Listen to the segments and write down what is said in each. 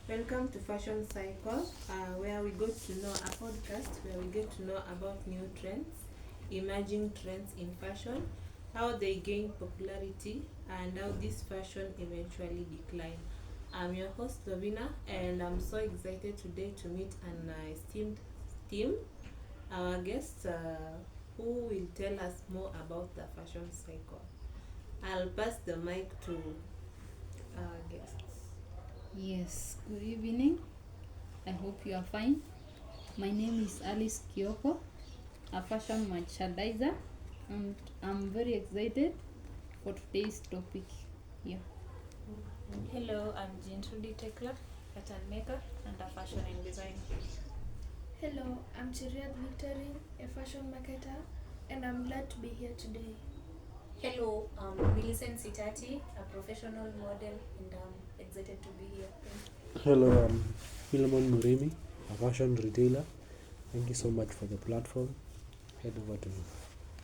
Welcome to Fashion Cycle, where we get to know a podcast where we get to know about new trends, emerging trends in fashion, how they gain popularity, and how this fashion eventually decline. I'm your host Lovina, and I'm so excited today to meet an esteemed team, our guest, who will tell us more about the fashion cycle. I'll pass the mic to our guests. Yes, good evening. I hope you are fine. My name is Alice Kioko, a fashion merchandiser, and I'm very excited for today's topic here. Hello, I'm Jintrudy Tekla, pattern maker and a fashion and design. Hello, I'm Chiriad Victorine, a fashion marketer, and I'm glad to be here today. Hello, I'm Millicent Sitati, a professional model, and I'm excited to be here. Hello, I'm Philemon Murimi, a fashion retailer. Thank you so much for the platform. Head over to you.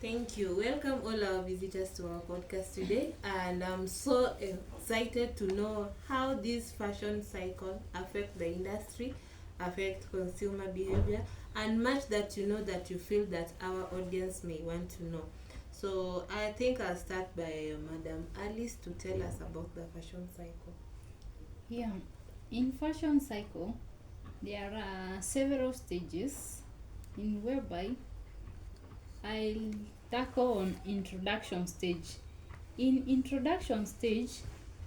Thank you. Welcome all our visitors to our podcast today, and I'm so excited to know how this fashion cycle affect the industry, affect consumer behavior, and much that that you feel that our audience may want to know. So I think I'll start by Madam Alice to tell us about the fashion cycle. Yeah, in fashion cycle, there are several stages in whereby I'll tackle on introduction stage. In introduction stage,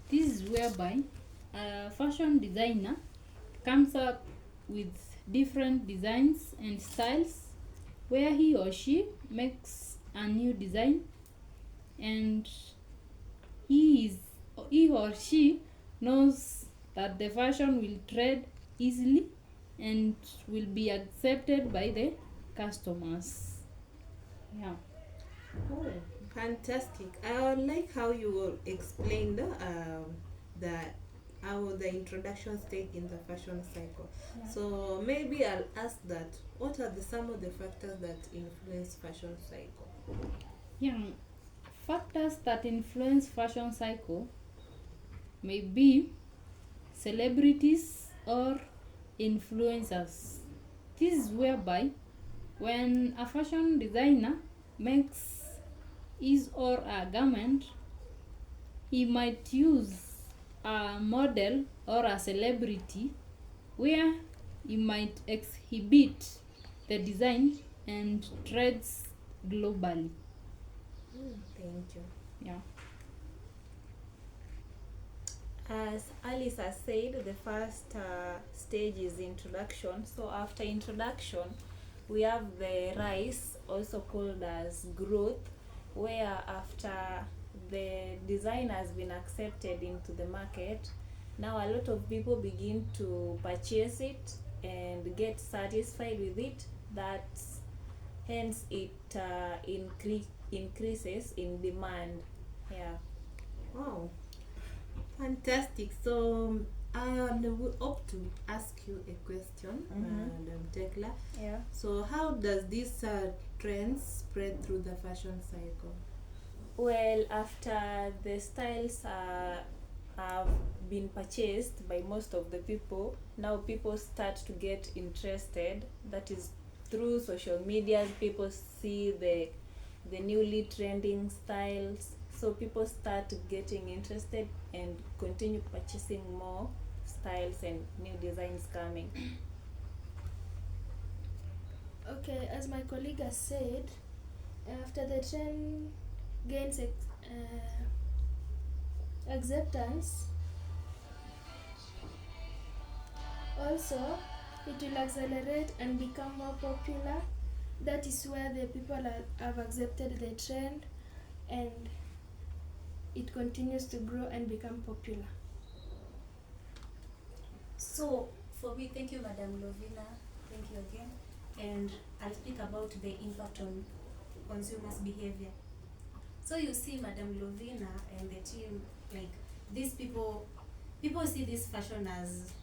this is whereby a fashion designer comes up with different designs and styles where he or she makes a new design, and he or she knows that the fashion will trade easily and will be accepted by the customers. Yeah. Oh, fantastic! I like how you will explain the how the introduction stage in the fashion cycle. Yeah. So maybe I'll ask that what are some of the factors that influence fashion cycle? Yeah. Factors that influence fashion cycle may be celebrities or influencers. This is whereby when a fashion designer makes his or a garment, he might use a model or a celebrity where he might exhibit the design and trades globally. Thank you. Yeah. As Alice has said, the first stage is introduction. So after introduction, we have the rise, also called as growth, where after the design has been accepted into the market, now a lot of people begin to purchase it and get satisfied with it. That's hence it increases in demand. Yeah. Wow, fantastic! So I would hope to ask you a question, Madam Tekla. Yeah. So how does this trend spread through the fashion cycle? Well, after the styles have been purchased by most of the people, now people start to get interested. That is through social media. People see the newly trending styles, so people start getting interested and continue purchasing more styles and new designs coming. Okay, as my colleague has said, after the trend gains acceptance, also it will accelerate and become more popular. That is where the people have accepted the trend and it continues to grow and become popular. So, for me, thank you, Madam Lovina. Thank you again. And I'll speak about the impact on consumers' behavior. So, you see, Madam Lovina and the team, like these people see this fashion as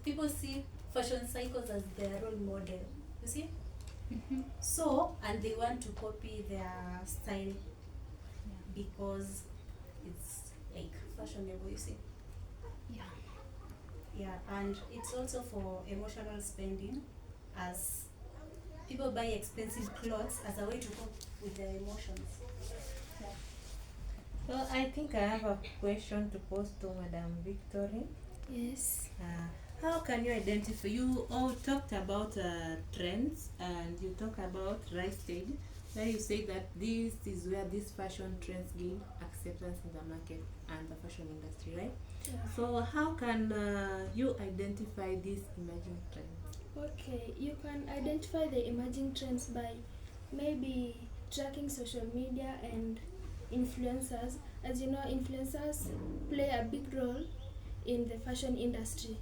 people see fashion cycles as their role model. You see? So, and they want to copy their style because it's like fashionable, you see. Yeah. Yeah, and it's also for emotional spending, as people buy expensive clothes as a way to cope with their emotions. So I think I have a question to pose to Madam Victorine. Yes. How can you identify? You all talked about trends, and you talk about rise stage, where you say that this is where these fashion trends gain acceptance in the market and the fashion industry, right? Yeah. So how can you identify these emerging trends? Okay, you can identify the emerging trends by maybe tracking social media and influencers. As you know, influencers play a big role in the fashion industry.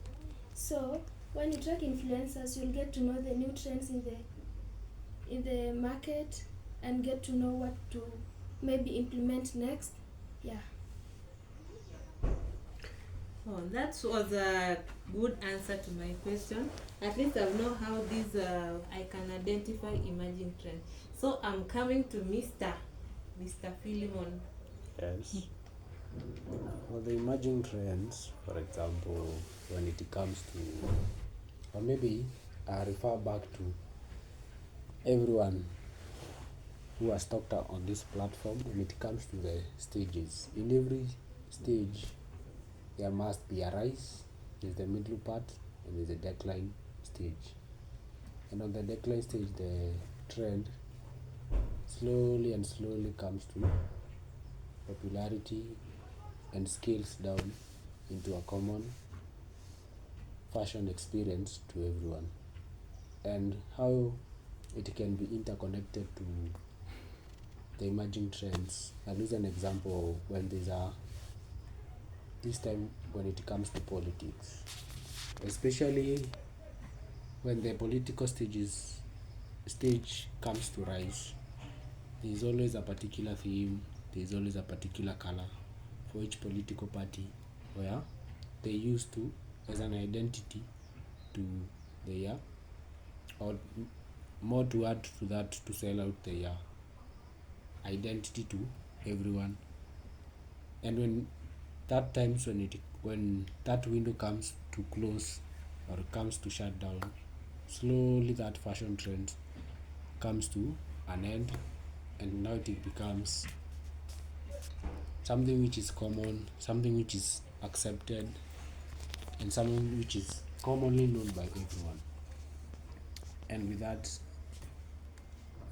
So when you track influencers, you'll get to know the new trends in the market and get to know what to maybe implement next. Yeah. Oh, that was a good answer to my question. At least I know how these I can identify emerging trends. So I'm coming to Mr. Philemon. Yes. Well, the emerging trends, for example, when it comes to, or maybe I refer back to everyone who has talked on this platform when it comes to the stages. In every stage, there must be a rise, there's the middle part, and there's a decline stage. And on the decline stage, the trend slowly and slowly comes to popularity and scales down into a common fashion experience to everyone. And how it can be interconnected to the emerging trends. I'll use an example when this time when it comes to politics, especially when the political stage comes to rise. There's always a particular theme, there's always a particular color for each political party where they used to as an identity to the year, or more to add to that to sell out their identity to everyone. And when that window comes to close or comes to shut down, slowly that fashion trend comes to an end, and now it becomes something which is common, something which is accepted, and something which is commonly known by everyone. And with that,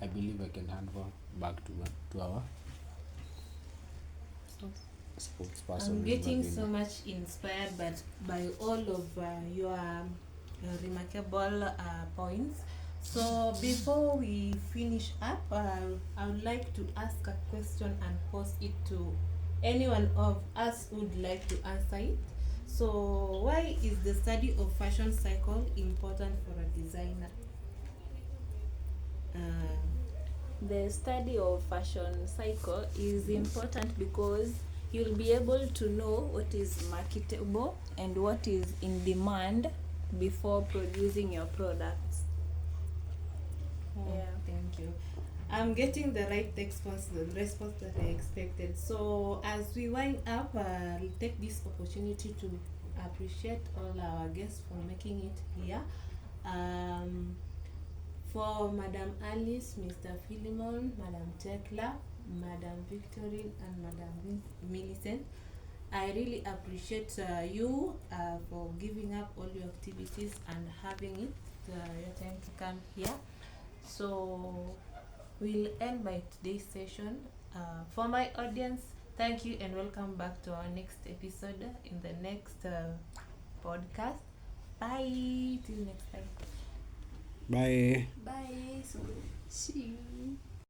I believe I can hand over back to our spokesperson. I'm Ms. getting Malvina. so much inspired by all of your remarkable points. So before we finish up, I would like to ask a question and pose it to anyone of us who would like to answer it. So why is the study of fashion cycle important for a designer? The study of fashion cycle is important because you'll be able to know what is marketable and what is in demand before producing your products. Yeah. Thank you. I'm getting the right response that I expected. So as we wind up, I'll take this opportunity to appreciate all our guests for making it here. For Madam Alice, Mr. Philemon, Madam Tekla, Madam Victorine, and Madam Millicent, I really appreciate you for giving up all your activities and having your time to come here. So we'll end by today's session. For my audience, thank you and welcome back to our next episode in the next podcast. Bye. Till next time. Bye. Bye. So See you.